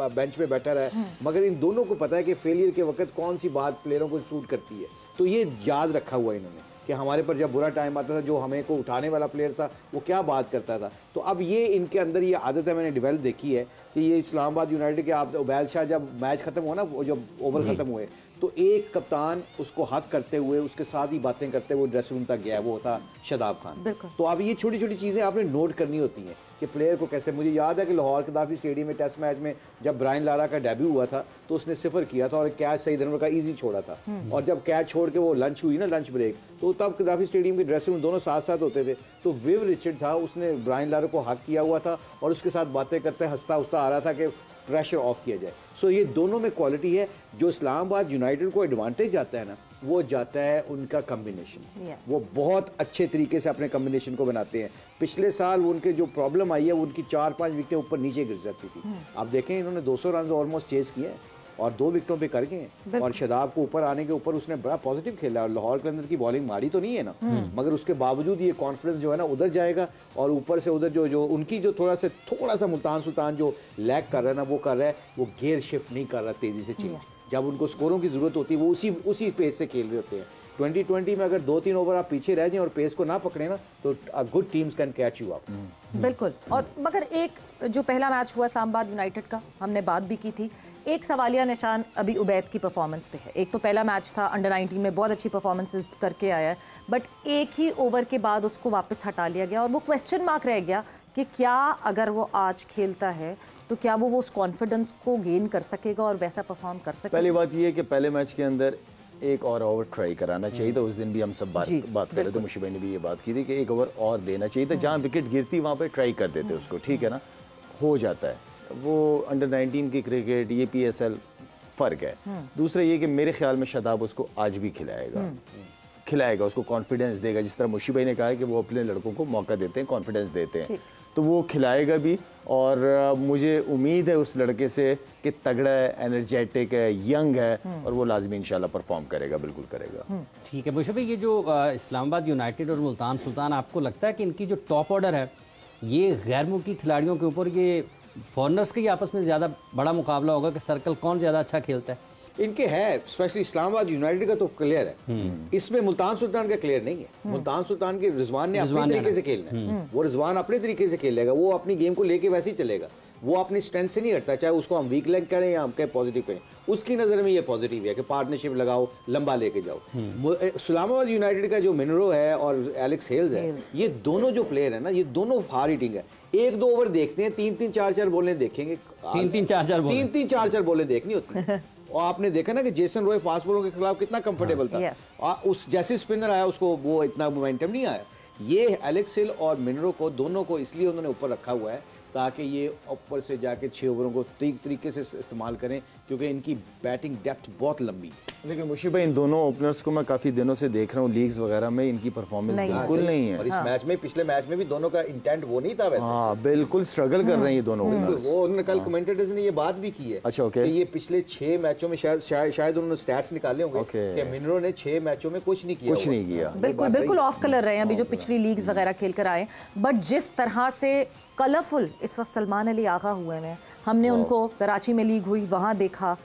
बेंच पे बैठा रहा है, मगर इन दोनों को पता है कि फेलियर के वक्त कौन सी बात प्लेयरों को सूट करती है। तो ये याद रखा हुआ इन्होंने कि हमारे पर जब बुरा टाइम आता था जो हमें को उठाने वाला प्लेयर था वो क्या बात करता था। तो अब ये इनके अंदर ये आदत है, मैंने डेवलप देखी है कि ये इस्लामाबाद यूनाइटेड के आप उबैद शाह जब मैच खत्म हुआ ना, वो जब ओवर खत्म हुए तो एक कप्तान उसको हक करते हुए उसके साथ ही बातें करते हुए ड्रेसिंग रूम तक गया, वो था शादाब खान। तो अब ये छोटी छोटी चीज़ें आपने नोट करनी होती हैं कि प्लेयर को कैसे। मुझे याद है कि लाहौर कदाफी स्टेडियम में टेस्ट मैच में जब ब्रायन लारा का डेब्यू हुआ था तो उसने 0 किया था और कैच सईद अनवर का इजी छोड़ा था, और जब कैच छोड़ के वो लंच हुई ना, लंच ब्रेक, तो तब कदाफी स्टेडियम के ड्रेसिंग रूम दोनों साथ साथ होते थे। तो विव रिचर्ड था, उसने ब्रायन लारा को हक किया हुआ था और उसके साथ बातें करते हंसता हंसता आ रहा था कि प्रेशर ऑफ किया जाए। सो ये दोनों में क्वालिटी है। जो इस्लामाबाद यूनाइटेड को एडवांटेज जाता है ना, वो जाता है उनका कम्बिनेशन। वो बहुत अच्छे तरीके से अपने कम्बिनेशन को बनाते हैं। पिछले साल उनके जो प्रॉब्लम आई है, वो उनकी 4-5 विकेटें ऊपर नीचे गिर जाती थी। आप देखें इन्होंने 200 रन ऑलमोस्ट चेस किए हैं और 2 विकेटों पे कर गए, और शादाब को ऊपर आने के ऊपर उसने बड़ा पॉजिटिव खेला। और लाहौर के अंदर की बॉलिंग मारी तो नहीं है ना, मगर उसके बावजूद ये कॉन्फिडेंस जो है ना उधर जाएगा, और ऊपर से उधर जो उनकी जो थोड़ा सा मुल्तान सुल्तान जो लैग कर रहा है ना, वो कर रहा है, वो गेयर शिफ्ट नहीं कर रहा तेजी से चेंज। जब उनको स्कोरों की जरूरत होती है वो उसी पेस से खेल रहे होते हैं। 2020 में अगर 2-3 ओवर आप पीछे रह जाएं और पेस को ना पकड़े ना, तो good teams can catch you up. बिल्कुल। और मगर एक जो पहला मैच हुआ इस्लामाबाद यूनाइटेड का, हमने बात भी की थी, एक सवालिया निशान अभी उबैद की परफॉर्मेंस पे है। एक तो पहला मैच था अंडर 19 में, बहुत अच्छी परफॉर्मेंसेस करके आया है, बट एक ही ओवर के बाद उसको वापस हटा लिया गया और वो क्वेश्चन मार्क रह गया कि क्या अगर वो आज खेलता है तो क्या वो उस कॉन्फिडेंस को गेन कर सकेगा और वैसा परफॉर्म कर सकेगा। पहली बात ये है कि पहले मैच के अंदर एक और ओवर ट्राई कराना चाहिए था। उस दिन भी हम सब बात कर रहे थे, मुशीब भाई ने भी ये बात की थी कि एक ओवर और देना चाहिए था। जहाँ विकेट गिरती वहाँ पे ट्राई कर देते उसको, ठीक है ना, हो जाता है। वो अंडर 19 की क्रिकेट, ये PSL फ़र्क है। दूसरा ये कि मेरे ख्याल में शादाब उसको आज भी खिलाएगा, उसको कॉन्फिडेंस देगा। जिस तरह मुशीब भाई ने कहा है कि वो अपने लड़कों को मौका देते हैं, कॉन्फिडेंस देते हैं, तो वो खिलाएगा भी। और मुझे उम्मीद है उस लड़के से कि तगड़ा है, एनर्जेटिक है, यंग है, और वो लाजमी इंशाल्लाह परफॉर्म करेगा, बिल्कुल करेगा। ठीक है मुशीब भाई, ये जो इस्लामाबाद यूनाइटेड और मुल्तान सुल्तान, आपको लगता है कि इनकी जो टॉप ऑर्डर है ये गैर मुल्की खिलाड़ियों के ऊपर, ये फॉरनर्स के ही आपस में ज़्यादा बड़ा मुकाबला होगा कि सर्कल कौन ज़्यादा अच्छा खेलता है? इनके है, स्पेशली इस्लामाबाद यूनाइटेड का तो क्लियर है, इसमें मुल्तान सुल्तान का क्लियर नहीं है। मुल्तान सुल्तान के रिजवान ने अपने तरीके से खेलना है, वो रिजवान अपने तरीके से खेलेगा, वो अपनी गेम को लेके वैसे ही चलेगा, वो अपनी स्ट्रेंथ से नहीं हटता, चाहे उसको हम वीक लेग करें या हम कहें पॉजिटिव करें। उसकी नज़र में ये पॉजिटिव है कि पार्टनरशिप लगाओ, लंबा लेके जाओ। इस्लामाबाद यूनाइटेड का जो मिनरो है और एलेक्स हेल्स है, ये दोनों जो प्लेयर है ना, ये दोनों हार्ड हिटिंग है। 1-2 ओवर देखते हैं, 3-3, 4-4 बॉलें देखेंगे, 3-3, 4-4 4 बॉलें देखनी होती है। और आपने देखा ना कि जेसन रॉय फास्ट बॉलर के खिलाफ कितना कंफर्टेबल था, और उस जैसे स्पिनर आया उसको वो इतना मोमेंटम नहीं आया। ये एलेक्स हिल और मिनरो को दोनों को इसलिए उन्होंने ऊपर रखा हुआ है ताकि ये ऊपर से जाके 6 ओवरों को तरीके से इस्तेमाल करें, क्योंकि इनकी बैटिंग डेप्थ बहुत लंबी है। लेकिन मुशीब भाई, इन दोनों ओपनर्स को मैं काफ़ी दिनों से देख रहा हूँ लीग्स वगैरह में, इनकी परफॉर्मेंस बिल्कुल नहीं है। और इस मैच में, पिछले मैच में भी दोनों का इंटेंट वो नहीं था वैसे। हाँ, बिल्कुल स्ट्रगल कर रहे हैं ये दोनों ओपनर्स। वो उन्होंने कल कमेंटेटर्स ने ये बात भी की है। अच्छा, ओके। कि ये पिछले 6 मैचों में शायद उन्होंने स्टैट्स निकाले होंगे कि मिनरो ने 6 मैचों में कुछ नहीं किया। बिल्कुल ऑफ कलर रहे हैं अभी जो पिछली लीग्स वगैरह खेल कर आए। बट जिस तरह से कलरफुल इस वक्त सलमान अली आगा हुए हैं, हमने उनको कराची में लीग हुई वहाँ देखा,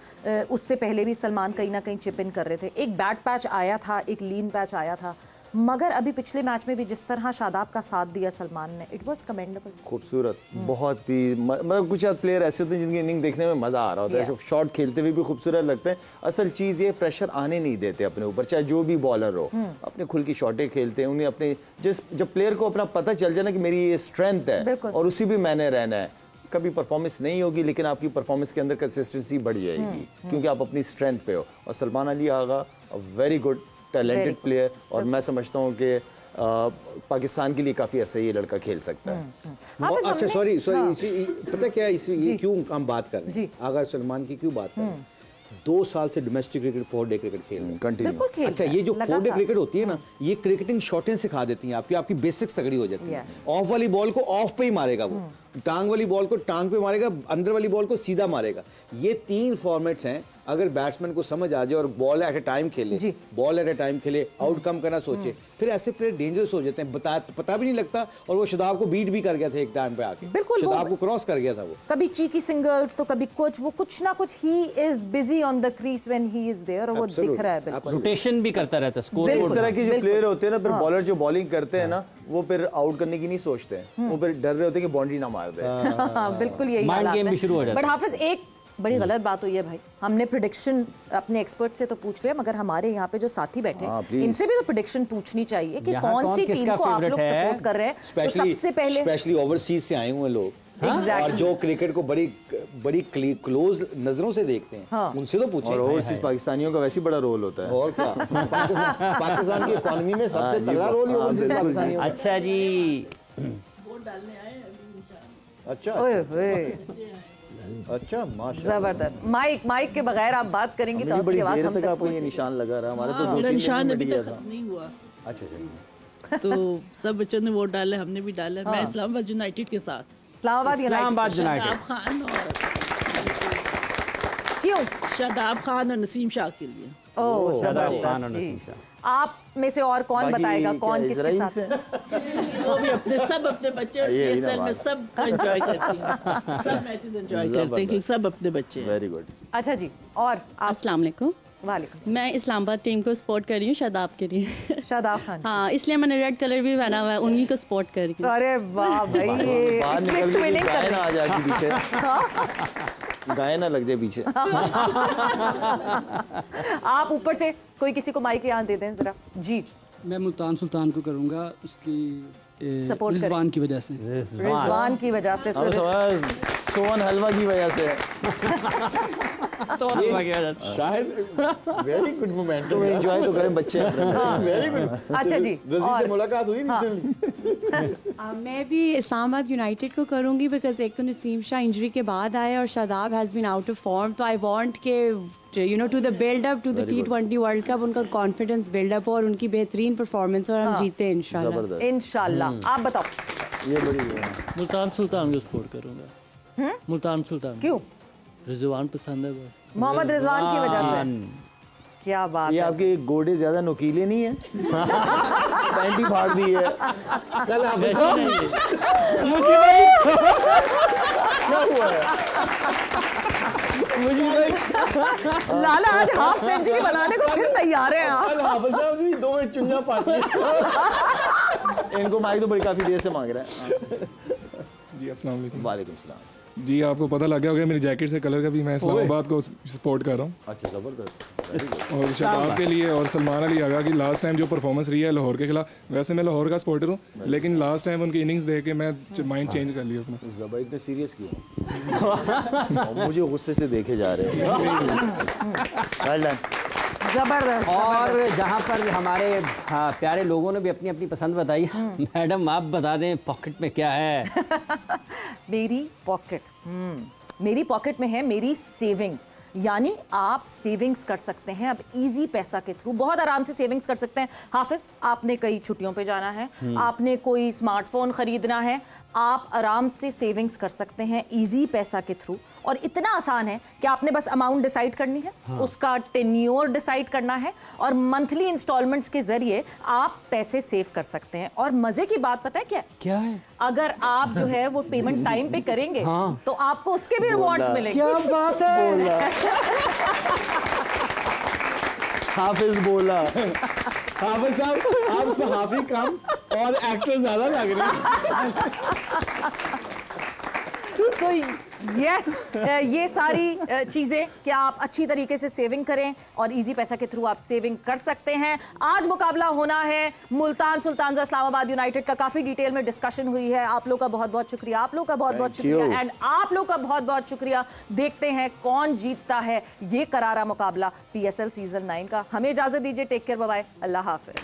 उससे पहले भी सलमान कहीं ना कहीं चिप इन कर रहे थे। एक बैड पैच आया था, एक लीन पैच आया था, मगर अभी पिछले मैच में भी जिस तरह शादाब का साथ दिया सलमान ने, इट वाज कमेंडेबल। खूबसूरत, बहुत ही, मतलब कुछ प्लेयर ऐसे होते हैं जिनकी इनिंग देखने में मजा आ रहा होता है, शॉट खेलते हुए भी खूबसूरत लगते हैं। असल चीज ये प्रेशर आने नहीं देते अपने ऊपर, चाहे जो भी बॉलर हो, अपने खुल की शॉटें खेलते हैं। उन्हें अपने जब प्लेयर को अपना पता चल जाए ना कि मेरी ये स्ट्रेंथ है और उसी भी मैंने रहना है, कभी परफॉर्मेंस नहीं होगी लेकिन आपकी परफॉर्मेंस के अंदर कंसिस्टेंसी बढ़ जाएगी, क्योंकि आप अपनी स्ट्रेंथ पे हो। और Salman Ali Agha very good talented player, और मैं समझता हूँ कि पाकिस्तान के लिए काफी अरसे ये लड़का खेल सकता है। अच्छा, सॉरी पता क्या ये क्यों हम बात कर रहे हैं, आगा सलमान की क्यों बात कर रहे हैं? 2 साल से डोमेस्टिक क्रिकेट 4 डे क्रिकेट खेल रहे हैं कंटिन्यू। अच्छा, ये जो 4 डे क्रिकेट होती है ना, ये क्रिकेटिंग शॉटें सिखा देती हैं, आपकी बेसिक्स तगड़ी हो जाती है। ऑफ वाली बॉल को ऑफ पे ही मारेगा वो, टांग वाली बॉल को टांग पे मारेगा, अंदर वाली बॉल को सीधा मारेगा। ये 3 फॉर्मेट्स हैं अगर बैट्समैन को समझ आ जाए और बॉल एट ए टाइम खेले, बॉल एट ए टाइम खेले, आउटकम करना सोचे, फिर ऐसे प्लेयर डेंजरस हो जाते हैं, पता भी नहीं लगता। और वो शादाब को बीट भी कर गया था एक टाइम पे आके, बिल्कुल शादाब को क्रॉस कर गया था वो। कभी चीकी सिंगल्स तो कभी कुछ ना कुछ he is busy on the crease when he is there, और वो दिख रहा है बिल्कुल। रोटेशन भी करता रहता है, स्कोर इस तरह के जो प्लेयर होते हैं ना, फिर बॉलर जो बॉलिंग करते हैं ना, वो फिर आउट करने की नहीं सोचते हैं, वो फिर डर रहे होते हैं कि बाउंड्री ना मार दे। बिल्कुल यही माइंड गेम भी शुरू हो जाता है। बट हाफिज एक बड़ी गलत बात हुई है भाई, हमने प्रेडिक्शन अपने एक्सपर्ट से तो पूछ लिया, मगर हमारे यहाँ पे जो साथी बैठे हैं इनसे भी तो प्रेडिक्शन पूछनी चाहिए कि कौन सी टीम को आप लोग सपोर्ट कर रहे हैं। तो सबसे पहले स्पेशली ओवरसीज से आए हुए लोग, Exactly. और जो क्रिकेट को बड़ी क्लोज नजरों से देखते हैं, उनसे तो पूछें। और ओवरसीज पाकिस्तानियों का वैसे ही बड़ा रोल होता है। और क्या, पाकिस्तान की इकोनॉमी में सबसे तगड़ा रोल ओवरसीज पाकिस्तानियों का। अच्छा जी, वोट डालने आए अभी। अच्छा ओए होए, अच्छा, माशाल्लाह। जबरदस्त। माइक के बगैर आप बात करेंगे तो आपकी आवाज हम तक आपको ये निशान लगा रहा, हमारे तो मेरा निशान अभी तक खत्म नहीं हुआ। अच्छा, तो सब बच्चों ने वोट डाले, हमने भी डाला। मैं इस्लामाबाद यूनाइटेड के साथ, इस्लामाबाद यूनाइटेड। शादाब खान और क्यों? शादाब खान और नसीम शाह के लिए। ओह शादाब खान और जबरदस्त नसीम जी। शाह। आप में से और कौन बताएगा कौन किसके साथ? वो भी अपने बच्चे PSL में सब एंजॉय करती हैं, सब मैचेस एंजॉय करते हैं, क्योंकि सब अपने बच्चे हैं। Very good. अच्छा जी, और आप? अस्सलाम वालेकुम। वालेकुम। मैं इस्लामाबाद टीम को सपोर्ट कर रही हूँ, शादाब के लिए। शादाब खान। हाँ, इसलिए मैंने रेड कलर भी पहना हुआ है, उन्हीं को सपोर्ट कर रही हूँ। अरे वाह भाई, ये बाहर निकल स्प्लिट के विनिंग कर गाय ना आ रहे जाए पीछे, गाय ना लग जाए पीछे। आप ऊपर से कोई किसी को माइक यहाँ दे दें जरा जी। मैं मुल्तान सुल्तान को करूंगा, उसकी सपोर्ट रिजवान की वजह से। रिजवान की वजह से। सोवन हलवा की वजह से। शायद वेरी गुड मोमेंट, तो एंजॉय तो करें बच्चे। Very good. अच्छा जी, रज़ी से मुलाकात हुई मैं भी इस्लामाबाद यूनाइटेड को करूंगी, बिकॉज एक तो नसीम शाह इंजरी के बाद आए और Shadab has been out of form, तो आई वांट के to the build up to the T20 world cup उनका कॉन्फिडेंस बिल्डअप हो और उनकी बेहतरीन परफॉर्मेंस, और हम जीते हैं इंशाल्लाह। इंशाल्लाह। आप बताओ। ये बड़ी मुल्तान सुल्तान को सपोर्ट करूंगा। मुल्तान सुल्तान। क्यों? रिजवान पसंद है बस। मोहम्मद रिजवान की वजह से। क्या बात ये है। आपके गोडे ज्यादा नुकीले नहीं है? पैंटी फाड़ दी है कल। क्या हुआ है? लाला आज हाफ सेंचुरी बनाने को फिर तैयार है आप। हाफिज साहब भी दो में चुंजा पाती है। इनको माइक तो बड़ी काफी देर से मांग रहा है। जी अस्सलाम वालेकुम। वालेकुम सलाम। जी आपको पता लग गया होगा मेरी जैकेट से कलर का भी, मैं इस्लामाबाद को सपोर्ट कर रहा हूँ। अच्छा, जबरदस्त। और शादाब के लिए और सलमान अली आगा की लास्ट टाइम जो परफॉर्मेंस रही है लाहौर के खिलाफ, वैसे मैं लाहौर का सपोर्टर हूँ, लेकिन लास्ट टाइम उनकी इनिंग्स देख के मैं माइंड चेंज कर लिया अपना। ज़बा इतने सीरियस क्यों? मुझे गुस्से से देखे जा रहे हैं। जबरदस्त। और जहाँ पर हमारे प्यारे लोगों ने भी अपनी अपनी पसंद बताई, मैडम आप बता दें पॉकेट में क्या है? मेरी पॉकेट, मेरी पॉकेट में है मेरी सेविंग्स। यानी आप सेविंग्स कर सकते हैं अब इजी पैसा के थ्रू, बहुत आराम से सेविंग्स कर सकते हैं। हाफिज, आपने कई छुट्टियों पे जाना है, आपने कोई स्मार्टफोन खरीदना है, आप आराम से सेविंग्स कर सकते हैं इजी पैसा के थ्रू। और इतना आसान है कि आपने बस अमाउंट डिसाइड करनी है, उसका टेन्योर डिसाइड करना है, और मंथली इंस्टॉलमेंट्स के जरिए आप पैसे सेव कर सकते हैं। और मजे की बात पता है क्या है? अगर आप जो है वो पेमेंट टाइम पे करेंगे तो आपको उसके भी रिवॉर्ड्स मिलेंगे। क्या बात है? हाफिज बोला। हाफिज साहब आप सहाफी कम और एक्टर ज्यादा लग रहे हैं। तो यस, ये सारी चीजें कि आप अच्छी तरीके से सेविंग करें और इजी पैसा के थ्रू आप सेविंग कर सकते हैं। आज मुकाबला होना है मुल्तान सुल्तान इस्लामाबाद यूनाइटेड का, काफी डिटेल में डिस्कशन हुई है। आप लोग का बहुत बहुत शुक्रिया, आप लोग का बहुत बहुत शुक्रिया, एंड आप लोग का बहुत बहुत शुक्रिया। देखते हैं कौन जीतता है ये करारा मुकाबला PSL सीजन 9 का। हमें इजाजत दीजिए, टेक केयर, बाय बाय, अल्लाह हाफिज।